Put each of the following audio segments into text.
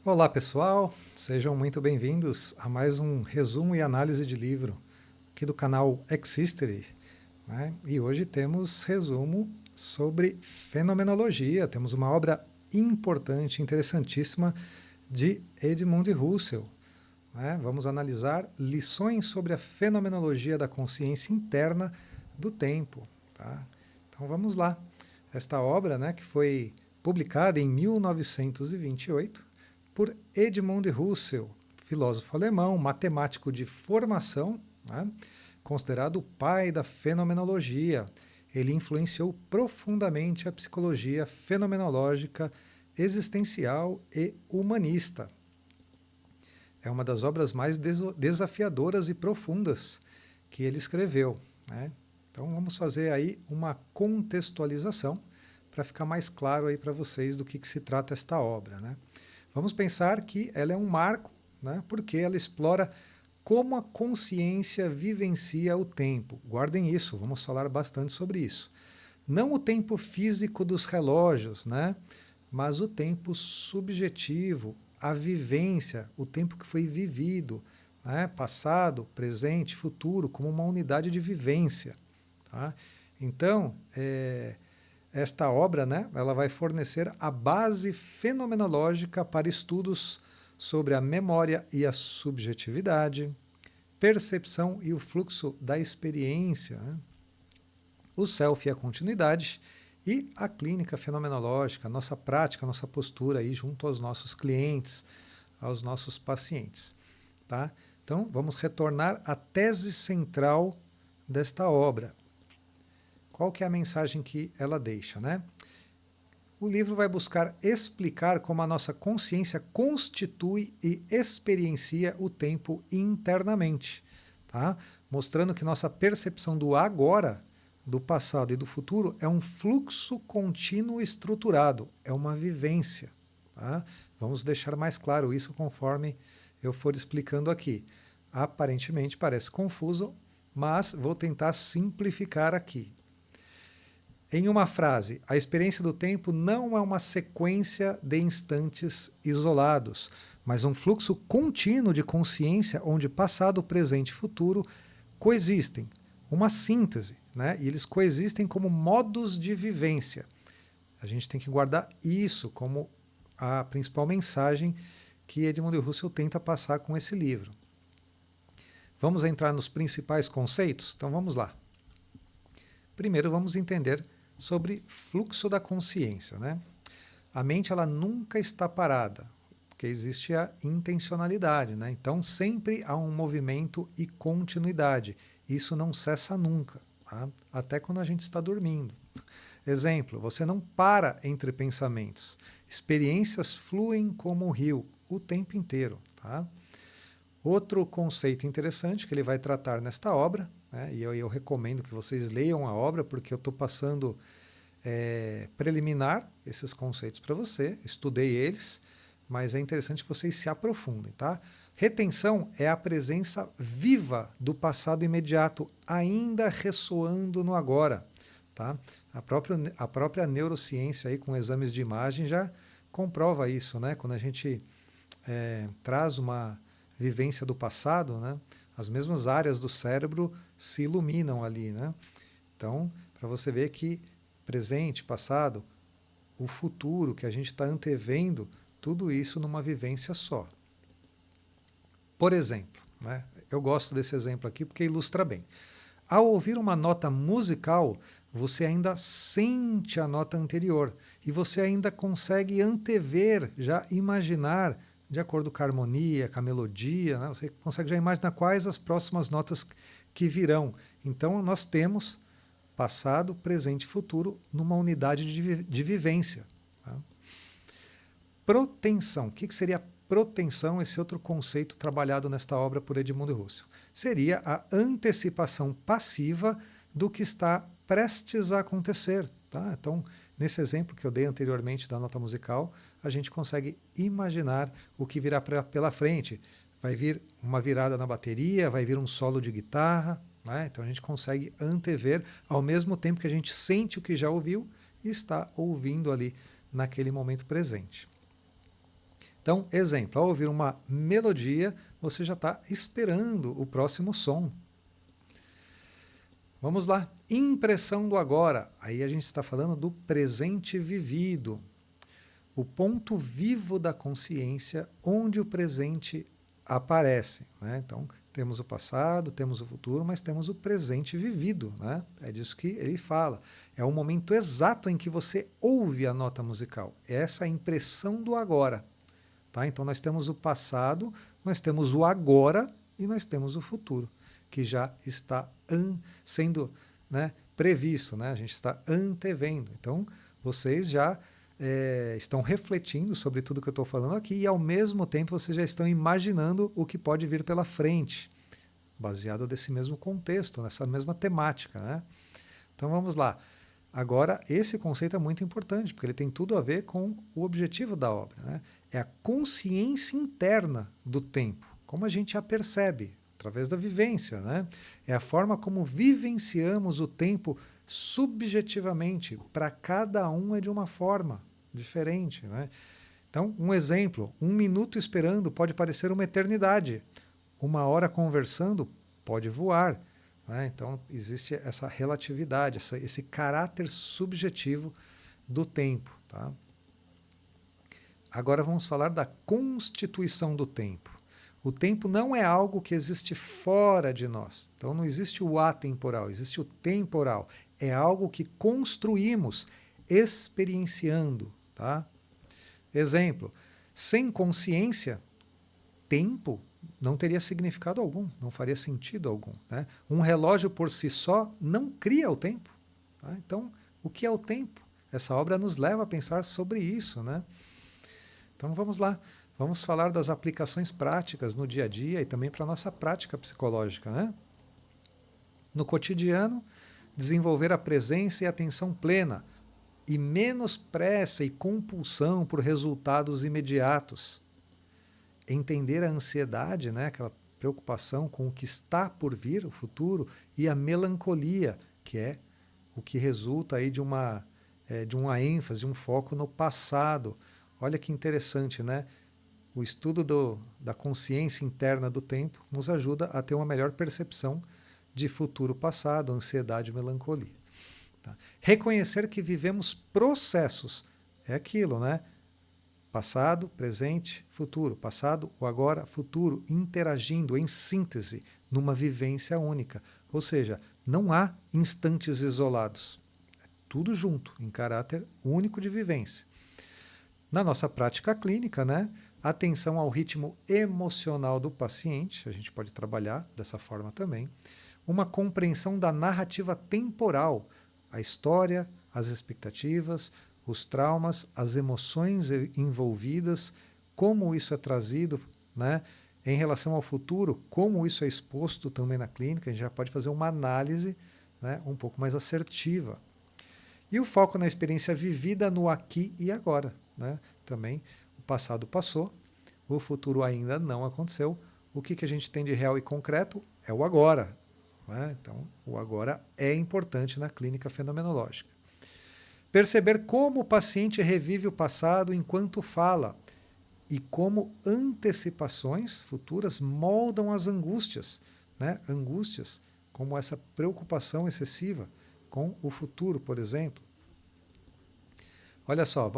Olá pessoal, sejam muito bem-vindos a mais um resumo e análise de livro aqui do canal Existery, né? E hoje temos resumo sobre fenomenologia, temos uma obra importante, interessantíssima de Edmund Husserl, né? Vamos analisar lições sobre a fenomenologia da consciência interna do tempo, tá? Então vamos lá. Esta obra, né, que foi publicada em 1928 por Edmund Husserl, filósofo alemão, matemático de formação, né, considerado o pai da fenomenologia. Ele influenciou profundamente a psicologia fenomenológica, existencial e humanista. É uma das obras mais desafiadoras e profundas que ele escreveu, né? Então vamos fazer aí uma contextualização para ficar mais claro aí para vocês do que se trata esta obra, né? Vamos pensar que ela é um marco, né, porque ela explora como a consciência vivencia o tempo. Guardem isso, vamos falar bastante sobre isso. Não o tempo físico dos relógios, né, mas o tempo subjetivo, a vivência, o tempo que foi vivido, né, passado, presente, futuro, como uma unidade de vivência. Tá? Então, esta obra, né, ela vai fornecer a base fenomenológica para estudos sobre a memória e a subjetividade, percepção e o fluxo da experiência, né, o self e a continuidade e a clínica fenomenológica, a nossa prática, a nossa postura aí junto aos nossos clientes, aos nossos pacientes. Tá? Então, vamos retornar à tese central desta obra. Qual que é a mensagem que ela deixa, né? O livro vai buscar explicar como a nossa consciência constitui e experiencia o tempo internamente, tá? Mostrando que nossa percepção do agora, do passado e do futuro é um fluxo contínuo estruturado, é uma vivência. Tá? Vamos deixar mais claro isso conforme eu for explicando aqui. Aparentemente parece confuso, mas vou tentar simplificar aqui. Em uma frase, a experiência do tempo não é uma sequência de instantes isolados, mas um fluxo contínuo de consciência onde passado, presente e futuro coexistem. Uma síntese, né? E eles coexistem como modos de vivência. A gente tem que guardar isso como a principal mensagem que Edmund Husserl tenta passar com esse livro. Vamos entrar nos principais conceitos? Então vamos lá. Primeiro vamos entender sobre fluxo da consciência, né? A mente ela nunca está parada, porque existe a intencionalidade, né? Então sempre há um movimento e continuidade. Isso não cessa nunca, tá? Até quando a gente está dormindo. Exemplo, você não para entre pensamentos. Experiências fluem como um rio o tempo inteiro, tá? Outro conceito interessante que ele vai tratar nesta obra, né, e eu recomendo que vocês leiam a obra, porque eu estou passando preliminar esses conceitos para você, estudei eles, mas é interessante que vocês se aprofundem. Tá? Retenção é a presença viva do passado imediato, ainda ressoando no agora. Tá? A própria neurociência aí, com exames de imagem já comprova isso, né? Quando a gente traz uma vivência do passado, né, as mesmas áreas do cérebro se iluminam ali, né? Então, para você ver que presente, passado, o futuro que a gente está antevendo, tudo isso numa vivência só. Por exemplo, né, eu gosto desse exemplo aqui porque ilustra bem. Ao ouvir uma nota musical, você ainda sente a nota anterior e você ainda consegue antever, já imaginar, de acordo com a harmonia, com a melodia, né? Você consegue já imaginar quais as próximas notas que virão. Então nós temos passado, presente e futuro numa unidade de vivência. Tá? Protenção. O que seria protenção, esse outro conceito trabalhado nesta obra por Edmund Husserl? Seria a antecipação passiva do que está prestes a acontecer. Tá? Então, nesse exemplo que eu dei anteriormente da nota musical, a gente consegue imaginar o que virá pela frente. Vai vir uma virada na bateria, vai vir um solo de guitarra, né? Então a gente consegue antever ao mesmo tempo que a gente sente o que já ouviu e está ouvindo ali naquele momento presente. Então, exemplo, ao ouvir uma melodia, você já está esperando o próximo som. Vamos lá, impressão do agora. Aí a gente está falando do presente vivido. O ponto vivo da consciência onde o presente aparece. Né? Então, temos o passado, temos o futuro, mas temos o presente vivido. Né? É disso que ele fala. É o momento exato em que você ouve a nota musical. Essa é a impressão do agora. Tá? Então, nós temos o passado, nós temos o agora e nós temos o futuro, que já está sendo, né, previsto. Né? A gente está antevendo. Então, vocês já estão refletindo sobre tudo que eu estou falando aqui e, ao mesmo tempo, vocês já estão imaginando o que pode vir pela frente, baseado nesse mesmo contexto, nessa mesma temática. Né? Então, vamos lá. Agora, esse conceito é muito importante, porque ele tem tudo a ver com o objetivo da obra. Né? É a consciência interna do tempo, como a gente a percebe, através da vivência. Né? É a forma como vivenciamos o tempo subjetivamente. Para cada um é de uma forma diferente. Né? Então, um exemplo, 1 minuto esperando pode parecer uma eternidade. 1 hora conversando pode voar. Né? Então, existe essa relatividade, esse caráter subjetivo do tempo. Tá? Agora vamos falar da constituição do tempo. O tempo não é algo que existe fora de nós. Então, não existe o atemporal, existe o temporal. É algo que construímos experienciando. Tá? Exemplo, sem consciência, tempo não teria significado algum, não faria sentido algum. Né? Um relógio por si só não cria o tempo. Tá? Então, o que é o tempo? Essa obra nos leva a pensar sobre isso. Né? Então, vamos lá. Vamos falar das aplicações práticas no dia a dia e também para a nossa prática psicológica. Né? No cotidiano, desenvolver a presença e atenção plena e menos pressa e compulsão por resultados imediatos. Entender a ansiedade, né, aquela preocupação com o que está por vir, o futuro, e a melancolia, que é o que resulta aí de uma ênfase, um foco no passado. Olha que interessante, né? O estudo da consciência interna do tempo nos ajuda a ter uma melhor percepção de futuro passado, ansiedade e melancolia. Tá? Reconhecer que vivemos processos, é aquilo, né? Passado, presente, futuro. Passado, o agora, futuro, interagindo em síntese, numa vivência única. Ou seja, não há instantes isolados. É tudo junto, em caráter único de vivência. Na nossa prática clínica, né? Atenção ao ritmo emocional do paciente, a gente pode trabalhar dessa forma também. Uma compreensão da narrativa temporal, a história, as expectativas, os traumas, as emoções envolvidas, como isso é trazido, né, em relação ao futuro, como isso é exposto também na clínica, a gente já pode fazer uma análise, né, um pouco mais assertiva. E o foco na experiência vivida no aqui e agora. Né? Também o passado passou, o futuro ainda não aconteceu. O que a gente tem de real e concreto é o agora. Né? Então, o agora é importante na clínica fenomenológica. Perceber como o paciente revive o passado enquanto fala e como antecipações futuras moldam as angústias. Né? Angústias como essa preocupação excessiva com o futuro, por exemplo. Olha só,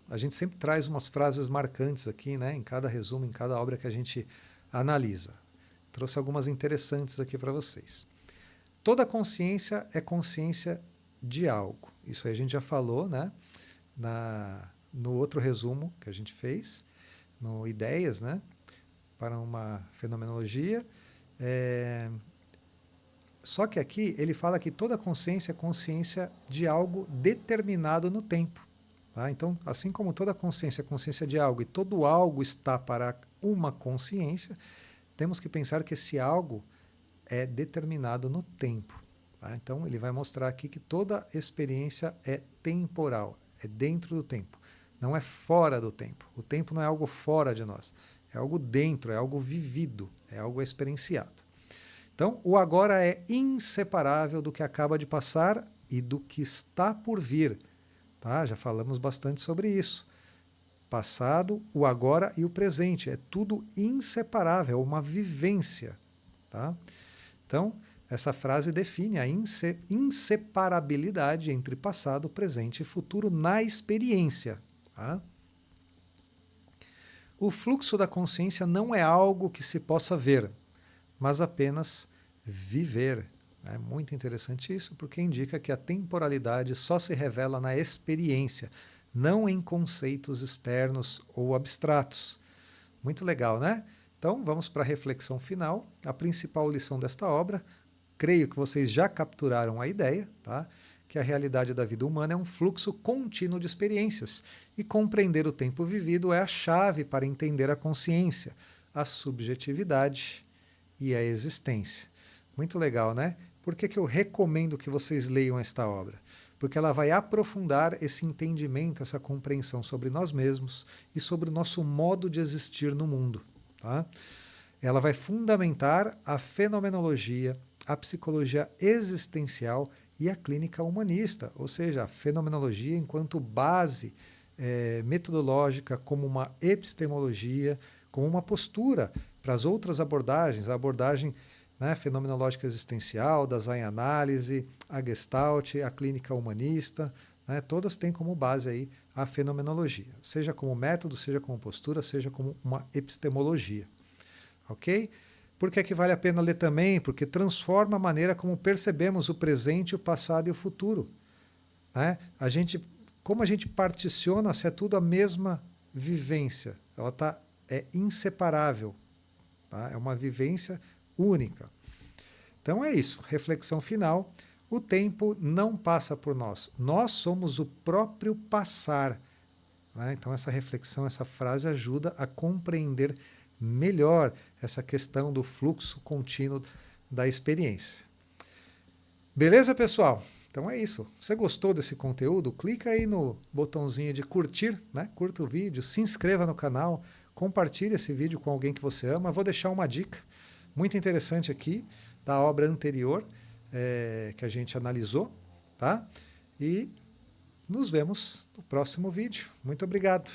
a gente sempre traz umas frases marcantes aqui, né, em cada resumo, em cada obra que a gente analisa. Trouxe algumas interessantes aqui para vocês. Toda consciência é consciência de algo. Isso aí a gente já falou, né, no outro resumo que a gente fez, no Ideias, né, para uma fenomenologia. Só que aqui ele fala que toda consciência é consciência de algo determinado no tempo. Tá? Então, assim como toda consciência é consciência de algo e todo algo está para uma consciência, temos que pensar que esse algo é determinado no tempo. Tá? Então, ele vai mostrar aqui que toda experiência é temporal, é dentro do tempo, não é fora do tempo. O tempo não é algo fora de nós, é algo dentro, é algo vivido, é algo experienciado. Então, o agora é inseparável do que acaba de passar e do que está por vir. Tá? Já falamos bastante sobre isso. Passado, o agora e o presente. É tudo inseparável, é uma vivência. Tá? Então, essa frase define a inseparabilidade entre passado, presente e futuro na experiência. Tá? O fluxo da consciência não é algo que se possa ver, mas apenas viver. É muito interessante isso, porque indica que a temporalidade só se revela na experiência, não em conceitos externos ou abstratos. Muito legal, né? Então, vamos para a reflexão final. A principal lição desta obra, creio que vocês já capturaram a ideia, tá? Que a realidade da vida humana é um fluxo contínuo de experiências, e compreender o tempo vivido é a chave para entender a consciência, a subjetividade e a existência. Muito legal, né? Por que eu recomendo que vocês leiam esta obra? Porque ela vai aprofundar esse entendimento, essa compreensão sobre nós mesmos e sobre o nosso modo de existir no mundo. Tá? Ela vai fundamentar a fenomenologia, a psicologia existencial e a clínica humanista, ou seja, a fenomenologia enquanto base metodológica, como uma epistemologia, como uma postura para as outras abordagens, a abordagem, né, fenomenológica existencial, da Zain-análise, a Gestalt, a clínica humanista, né, todas têm como base aí a fenomenologia, seja como método, seja como postura, seja como uma epistemologia. Ok? Por que vale a pena ler também? Porque transforma a maneira como percebemos o presente, o passado e o futuro. Né? Como a gente particiona, se é tudo a mesma vivência, ela é inseparável. Tá? É uma vivência única. Então é isso, reflexão final. O tempo não passa por nós. Nós somos o próprio passar. Né? Então essa reflexão, essa frase ajuda a compreender melhor essa questão do fluxo contínuo da experiência. Beleza, pessoal? Então é isso. Você gostou desse conteúdo? Clica aí no botãozinho de curtir, né? Curta o vídeo, se inscreva no canal, compartilhe esse vídeo com alguém que você ama. Vou deixar uma dica muito interessante aqui da obra anterior que a gente analisou, tá? E nos vemos no próximo vídeo. Muito obrigado.